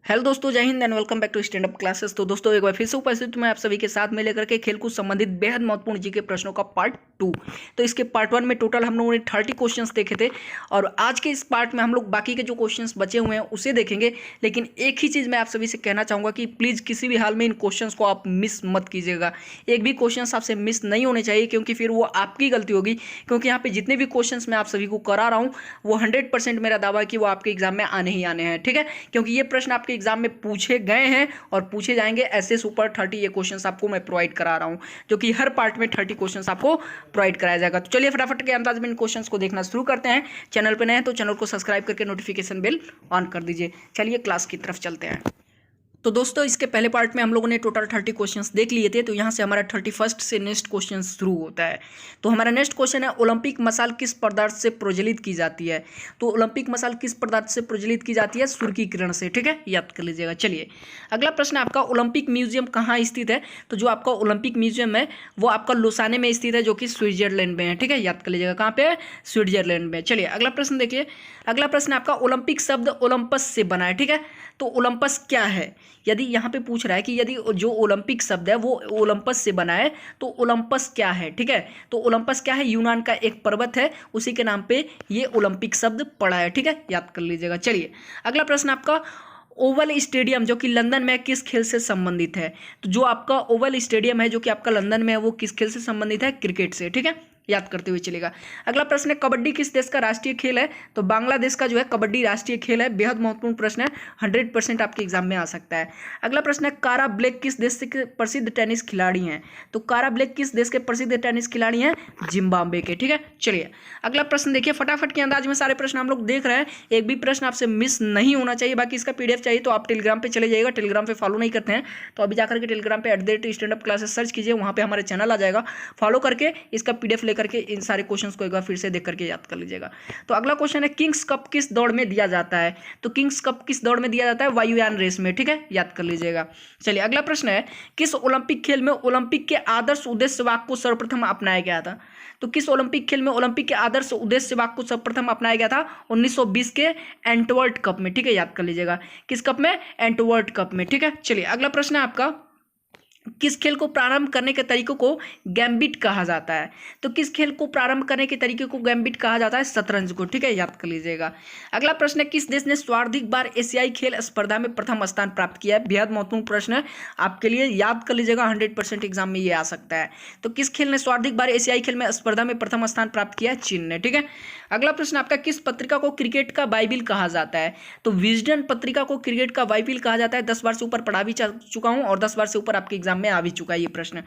Hello दोस्तों, जय हिंद and welcome back to stand up classes. तो दोस्तों एक बार फिर से उपस्थित मैं आप सभी के साथ में लेकर के खेल कूद संबंधित बेहद महत्वपूर्ण जी के प्रश्नों का पार्ट 2। तो इसके पार्ट 1 में टोटल हम लोगों ने 30 क्वेश्चंस देखे थे और आज के इस पार्ट में हम लोग बाकी के जो क्वेश्चंस बचे हुए हैं उसे देखेंगे। लेकिन एक ही चीज़ मैं आप सभी से कहना चाहूँगा कि प्लीज़ किसी भी हाल में इन क्वेश्चंस को आप मिस मत कीजिएगा। एक भी क्वेश्चन आपसे मिस नहीं होने चाहिए, क्योंकि फिर वो आपकी गलती होगी। क्योंकि यहाँ पे जितने भी क्वेश्चन मैं आप सभी को करा रहा हूँ वो 100% मेरा दावा है कि वो आपके एग्जाम में आने ही आने हैं। ठीक है, क्योंकि ये प्रश्न आपके एग्जाम में पूछे गए हैं और पूछे जाएंगे। ऐसे सुपर 30 ये क्वेश्चंस आपको मैं प्रोवाइड करा रहा हूं, जो कि हर पार्ट में 30 क्वेश्चंस आपको प्रोवाइड कराया जाएगा। तो चलिए फटाफट के अंदाज में इन क्वेश्चंस को देखना शुरू करते हैं। चैनल पर नए हैं तो चैनल को सब्सक्राइब करके नोटिफिकेशन बेल ऑन कर दीजिए। चलिए क्लास की तरफ चलते हैं। तो दोस्तों इसके पहले पार्ट में हम लोगों ने टोटल 30 क्वेश्चंस देख लिए थे। तो यहाँ से हमारा 31st से नेक्स्ट क्वेश्चन शुरू होता है। तो हमारा नेक्स्ट क्वेश्चन है, ओलंपिक मशाल किस पदार्थ से प्रज्वलित की जाती है। तो ओलंपिक मशाल किस पदार्थ से प्रज्वलित की जाती है? सूर्य की किरण से। ठीक है, याद कर लीजिएगा। चलिए अगला प्रश्न आपका, ओलंपिक म्यूजियम कहाँ स्थित है। तो जो आपका ओलंपिक म्यूजियम है वो आपका लोसाने में स्थित है, जो कि स्विट्जरलैंड में है। ठीक है, याद कर लीजिएगा कहाँ पे है? स्विट्जरलैंड में। चलिए अगला प्रश्न देखिए। अगला प्रश्न आपका, ओलंपिक शब्द ओलंपस से बना है। ठीक है, तो ओलंपस क्या है? यदि यहाँ पे पूछ रहा है कि यदि जो ओलंपिक शब्द है वो ओलंपस से बना है तो ओलंपस क्या है। ठीक है, तो ओलंपस क्या है? यूनान का एक पर्वत है, उसी के नाम पे ये ओलंपिक शब्द पड़ा है। ठीक है, याद कर लीजिएगा। चलिए अगला प्रश्न आपका, ओवल स्टेडियम जो कि लंदन में किस खेल से संबंधित है। तो जो आपका ओवल स्टेडियम है जो कि आपका लंदन में है वो किस खेल से संबंधित है? क्रिकेट से। ठीक है, याद करते हुए चलेगा। अगला प्रश्न है, कबड्डी किस देश का राष्ट्रीय खेल है। तो बांग्लादेश का जो है कबड्डी राष्ट्रीय खेल है। बेहद महत्वपूर्ण प्रश्न है, 100% आपके एग्जाम में आ सकता है। अगला प्रश्न है, कारा ब्लैक किस देश के प्रसिद्ध टेनिस खिलाड़ी हैं। तो कारा ब्लैक किस देश के प्रसिद्ध टेनिस खिलाड़ी हैं? जिम्बाब्वे के। ठीक है, चलिए अगला प्रश्न देखिए। फटाफट के अंदाज में सारे प्रश्न हम लोग देख रहे हैं, एक भी प्रश्न आपसे मिस नहीं होना चाहिए। बाकी इसका PDF चाहिए तो आप टेलीग्राम पे चले जाइएगा। टेलीग्राम पे फॉलो नहीं करते हैं तो अभी जाकर के टेलीग्राम पे @स्टैंडअप क्लासेस सर्च कीजिए, वहाँ पे हमारे चैनल आ जाएगा। फॉलो करके इसका PDF लेकर के इन सारे क्वेश्चंस को एक बार फिर से देख करके याद कर लीजिएगा। तो अगला क्वेश्चन है, किंग्स कप किस दौड़ में दिया जाता है। तो किंग्स कप किस दौड़ में दिया जाता है? वायुयान रेस में। ठीक है, याद कर लीजिएगा। चलिए अगला प्रश्न है, किस ओलंपिक खेल में ओलंपिक के आदर्श उद्देश्य वाक्य को सर्वप्रथम अपनाया गया था। तो किस ओलंपिक खेल में ओलंपिक के आदर्श उद्देश्य वाक्य को सर्वप्रथम अपनाया गया था? 1920 के एंटवर्प कप में। ठीक है, याद कर लीजिएगा। किस कप में? एंटवर्प कप में। ठीक है, चलिए अगला प्रश्न है आपका, किस खेल को प्रारंभ करने के तरीकों को गैम्बिट कहा जाता है। तो किस खेल को प्रारंभ करने के तरीके को गैम्बिट कहा जाता है? शतरंज को। ठीक है, याद कर लीजिएगा। अगला प्रश्न है, किस देश ने सर्वाधिक बार एशियाई खेल स्पर्धा में प्रथम स्थान प्राप्त किया है। बेहद महत्वपूर्ण प्रश्न है आपके लिए, याद कर लीजिएगा। 100% एग्जाम में ये आ सकता है। तो किस खेल ने सर्वाधिक बार एशियाई खेल में स्पर्धा में प्रथम स्थान प्राप्त किया है? चीन ने। ठीक है, अगला प्रश्न आपका, किस पत्रिका को क्रिकेट का बाइबिल कहा जाता है। तो विजडन पत्रिका को क्रिकेट का बाइबिल कहा जाता है। 10 बार से ऊपर पढ़ा भी चुका हूं और 10 बार से ऊपर आपके एग्जाम में आ भी चुका है ये प्रश्न।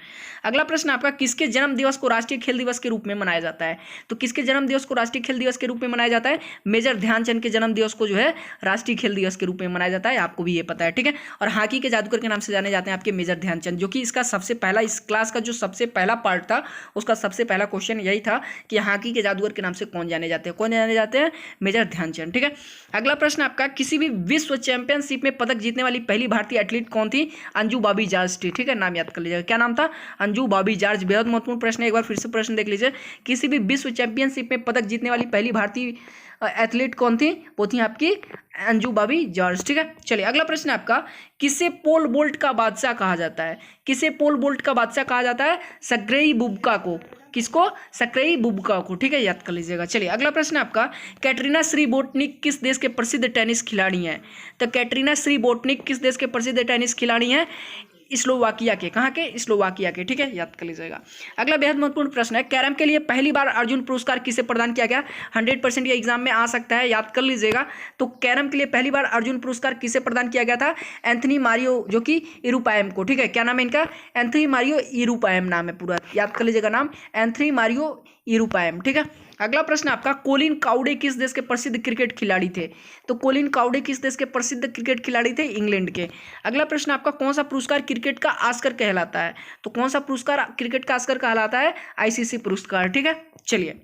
अगला प्रश्न आपका, किसके जन्म दिवस को राष्ट्रीय खेल दिवस के रूप में मनाया जाता है। तो किसके जन्म दिवस को राष्ट्रीय खेल दिवस के रूप में मनाया जाता है? मेजर ध्यानचंद के जन्म दिवस को जो है राष्ट्रीय खेल दिवस के रूप में मनाया जाता है। आपको भी ये पता है। ठीक है, और हॉकी के जादूगर के नाम से जाने जाते हैं आपके मेजर ध्यानचंद, जो कि इसका सबसे पहला, इस क्लास का जो सबसे पहला पार्ट था उसका सबसे पहला क्वेश्चन यही था कि हॉकी के जादूगर के नाम से कौन जाने जाते हैं? कौन जाने जाते हैं? मेजर ध्यानचंद। ठीक है, अगला प्रश्न आपका, किसी भी विश्व चैंपियनशिप में पदक जीतने वाली पहली भारतीय एथलीट कौन थी? अंजू बॉबी जॉर्ज थी। ठीक है, नाम याद कर लीजिएगा। क्या नाम था? अंजू बॉबी जॉर्ज। बेहद महत्वपूर्ण प्रश्न है, एक बार फिर से प्रश्न देख लीजिए। किसी भी विश्व चैंपियनशिप में पदक जीतने वाली पहली भारतीय एथलीट कौन थी? वो थी आपकी अंजू बॉबी जॉर्ज। ठीक है, चलिए अगला प्रश्न आपका, किसे पोल बोल्ट का बादशाह कहा जाता है। किसे पोल बोल्ट का बादशाह कहा जाता है? सक्रेई बुबका को। किसको? सक्रेई बुबका को। ठीक है, याद कर लीजिएगा। चलिए अगला प्रश्न आपका, कैटरीना श्रीबोटनिक किस देश के प्रसिद्ध टेनिस खिलाड़ी हैं। तो कैटरीना श्रीबोटनिक किस देश के प्रसिद्ध टेनिस खिलाड़ी हैं? स्लोवाकिया के। कहाँ के? स्लोवाकिया के। ठीक है, याद कर लीजिएगा। अगला बेहद महत्वपूर्ण प्रश्न है, कैरम के लिए पहली बार अर्जुन पुरस्कार किसे प्रदान किया गया। 100% ये एग्जाम में आ सकता है, याद कर लीजिएगा। तो कैरम के लिए पहली बार अर्जुन पुरस्कार किसे प्रदान किया गया था? एंथनी मारियो जो कि इरुपायम को। ठीक है, क्या नाम है इनका? एंथनी मारियो इरुपायम नाम है पूरा, याद कर लीजिएगा नाम, एंथनी मारियो इरुपायम। ठीक है, अगला प्रश्न आपका, कोलिन काउडे किस देश के प्रसिद्ध क्रिकेट खिलाड़ी थे। तो कोलिन काउडे किस देश के प्रसिद्ध क्रिकेट खिलाड़ी थे? इंग्लैंड के। अगला प्रश्न आपका, कौन सा पुरस्कार क्रिकेट का ऑस्कर कहलाता है। तो कौन सा पुरस्कार क्रिकेट का ऑस्कर कहलाता है? ICC पुरस्कार। ठीक है, चलिए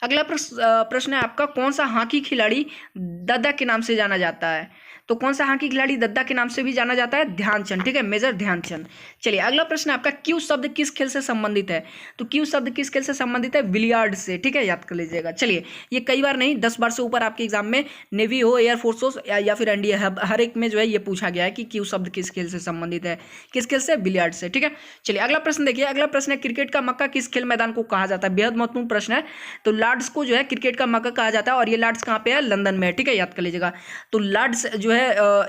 अगला प्रश्न है आपका, कौन सा हॉकी खिलाड़ी दादा के नाम से जाना जाता है। तो कौन सा हॉकी खिलाड़ी दद्दा के नाम से भी जाना जाता है? ध्यानचंद, ठीक है, मेजर ध्यानचंद। चलिए अगला प्रश्न आपका, क्यू शब्द किस खेल से संबंधित है? तो क्यू शब्द किस खेल से संबंधित है? बिलियार्ड से, ठीक है, याद कर लीजिएगा। चलिए ये कई बार नहीं 10 बार से ऊपर आपके एग्जाम में नेवी हो, एयरफोर्स हो या फिर एनडीए, हर एक में जो है ये पूछा गया है कि क्यू शब्द किस खेल से संबंधित है? किस खेल से? बिलियार्ड से, ठीक है। चलिए अगला प्रश्न देखिए, अगला प्रश्न है, क्रिकेट का मक्का किस खेल मैदान को कहा जाता है? बेहद महत्वपूर्ण प्रश्न है। तो लॉर्ड्स को जो है क्रिकेट का मक्का कहा जाता है, और ये लॉर्ड्स कहाँ पे है? लंदन में है, ठीक है, याद कर लीजिएगा। तो लॉर्ड्स जो है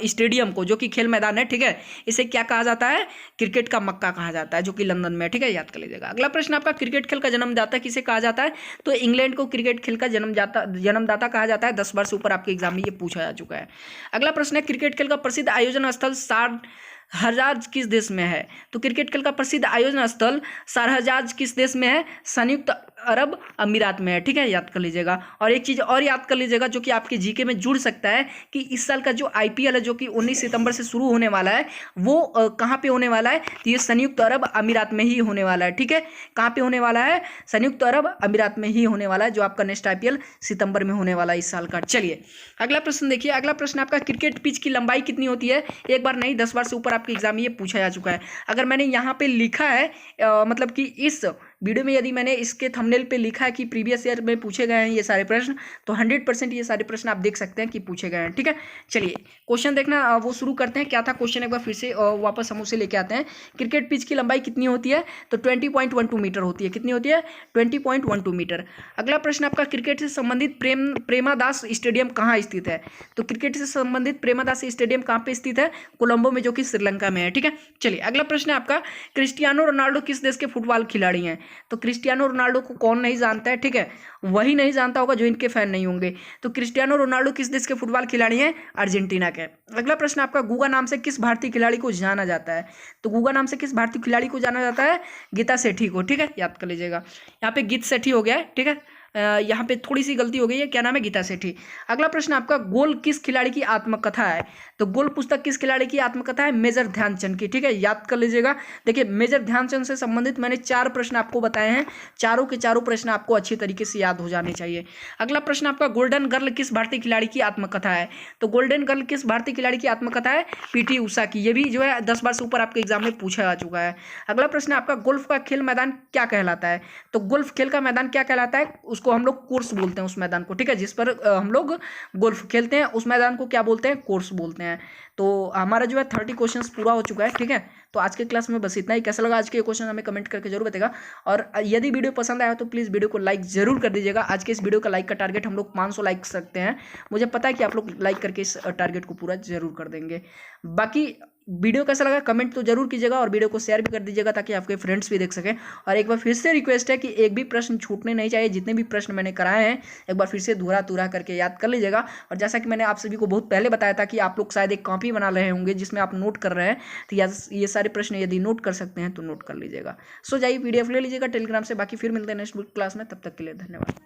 स्टेडियम को, जो कि खेल मैदान है, ठीक है, इसे क्या कहा जाता है? क्रिकेट का मक्का कहा जाता है, जो कि लंदन में है, ठीक है, याद कर लीजिएगा। अगला प्रश्न आपका, क्रिकेट खेल का जन्मदाता किसे कहा जाता है? तो इंग्लैंड को क्रिकेट खेल का जन्मदाता कहा जाता है। 10 बार से ऊपर आपके एग्जाम में ये पूछा जा चुका है। अगला प्रश्न है, क्रिकेट खेल का प्रसिद्ध आयोजन स्थल शारजाह किस देश में है? तो क्रिकेट खेल का प्रसिद्ध आयोजन स्थल शारजाह किस देश में है? संयुक्त अरब अमीरात में है, ठीक है, याद कर लीजिएगा। और एक चीज़ और याद कर लीजिएगा जो कि आपके जीके में जुड़ सकता है, कि इस साल का जो आईपीएल है, जो कि 19 सितंबर से शुरू होने वाला है, वो कहाँ पे होने वाला है? तो ये संयुक्त अरब अमीरात में ही होने वाला है, ठीक है। कहाँ पे होने वाला है? संयुक्त अरब अमीरात में ही होने वाला है, जो आपका नेक्स्ट आईपीएल सितंबर में होने वाला है इस साल का। चलिए अगला प्रश्न देखिए, अगला प्रश्न आपका, क्रिकेट पिच की लंबाई कितनी होती है? एक बार नहीं 10 बार से ऊपर आपके एग्जाम में ये पूछा जा चुका है। अगर मैंने यहाँ पे लिखा है मतलब कि इस वीडियो में यदि मैंने इसके थंबनेल पे लिखा है कि प्रीवियस ईयर में पूछे गए हैं ये सारे प्रश्न, तो 100% ये सारे प्रश्न आप देख सकते हैं कि पूछे गए हैं, ठीक है। चलिए क्वेश्चन देखना वो शुरू करते हैं। क्या था क्वेश्चन, एक बार फिर से वापस हम उसे लेके आते हैं। क्रिकेट पिच की लंबाई कितनी होती है? तो 20.12 मीटर होती है। कितनी होती है? 20.12 मीटर। अगला प्रश्न आपका, क्रिकेट से संबंधित प्रेमादास स्टेडियम कहाँ स्थित है? तो क्रिकेट से संबंधित प्रेमादास स्टेडियम कहाँ पे स्थित है? कोलंबो में, जो कि श्रीलंका में है, ठीक है। चलिए अगला प्रश्न है आपका, क्रिस्टियानो रोनाल्डो किस देश के फुटबॉल खिलाड़ी हैं? तो क्रिस्टियानो रोनाल्डो को कौन नहीं जानता है, ठीक है, वही नहीं जानता होगा जो इनके फैन नहीं होंगे। तो क्रिस्टियानो रोनाल्डो किस देश के फुटबॉल खिलाड़ी हैं? अर्जेंटीना के। अगला प्रश्न आपका, गुगा नाम से किस भारतीय खिलाड़ी को जाना जाता है? तो गुगा नाम से किस भारतीय खिलाड़ी को जाना जाता है? गीता सेठी को, ठीक है, याद कर लीजिएगा। यहाँ पे गीत सेठी हो गया है, ठीक है, यहाँ पे थोड़ी सी गलती हो गई है, क्या नाम है? गीता सेठी। अगला प्रश्न आपका, गोल किस खिलाड़ी की आत्मकथा है? तो गोल पुस्तक किस खिलाड़ी की आत्मकथा है? मेजर ध्यानचंद की, ठीक है, याद कर लीजिएगा। देखिए मेजर ध्यानचंद से संबंधित मैंने 4 प्रश्न आपको बताए हैं, चारों के चारों प्रश्न आपको अच्छी तरीके से याद हो जाने चाहिए। अगला प्रश्न आपका, गोल्डन गर्ल किस भारतीय खिलाड़ी की आत्मकथा है? तो गोल्डन गर्ल किस भारतीय खिलाड़ी की आत्मकथा है? पीटी उषा की। ये भी जो है 10 बार से ऊपर आपके एग्जाम में पूछा जा चुका है। अगला प्रश्न आपका, गोल्फ का खेल मैदान क्या कहलाता है? तो गोल्फ खेल का मैदान क्या कहलाता है? उसको हम लोग कोर्स बोलते हैं, उस मैदान को, ठीक है, जिस पर हम लोग गोल्फ खेलते हैं, उस मैदान को क्या बोलते हैं? कोर्स बोलते हैं। तो हमारा जो है 30 क्वेश्चंस पूरा हो चुका है, ठीक है। तो आज के क्लास में बस इतना ही। कैसा लगा आज के क्वेश्चन हमें कमेंट करके जरूर बताएगा, और यदि वीडियो पसंद आया तो प्लीज़ वीडियो को लाइक जरूर कर दीजिएगा। आज के इस वीडियो का लाइक का टारगेट हम लोग 500 लाइक सकते हैं। मुझे पता है कि आप लोग लाइक करके इस टारगेट को पूरा जरूर कर देंगे। बाकी वीडियो कैसा लगा कमेंट तो जरूर कीजिएगा, और वीडियो को शेयर भी कर दीजिएगा ताकि आपके फ्रेंड्स भी देख सकें। और एक बार फिर से रिक्वेस्ट है कि एक भी प्रश्न छूटने नहीं चाहिए। जितने भी प्रश्न मैंने कराए हैं एक बार फिर से धुरा करके याद कर लीजिएगा। और जैसा कि मैंने आप सभी को बहुत पहले बताया था कि आप लोग शायद एक कॉपी बना रहे होंगे जिसमें आप नोट कर रहे हैं, तो ये सारे प्रश्न यदि नोट कर सकते हैं तो नोट कर लीजिएगा। सो जाइए PDF ले लीजिएगा टेलीग्राम से। बाकी फिर मिलते हैं नेक्स्ट क्लास में, तब तक के लिए धन्यवाद।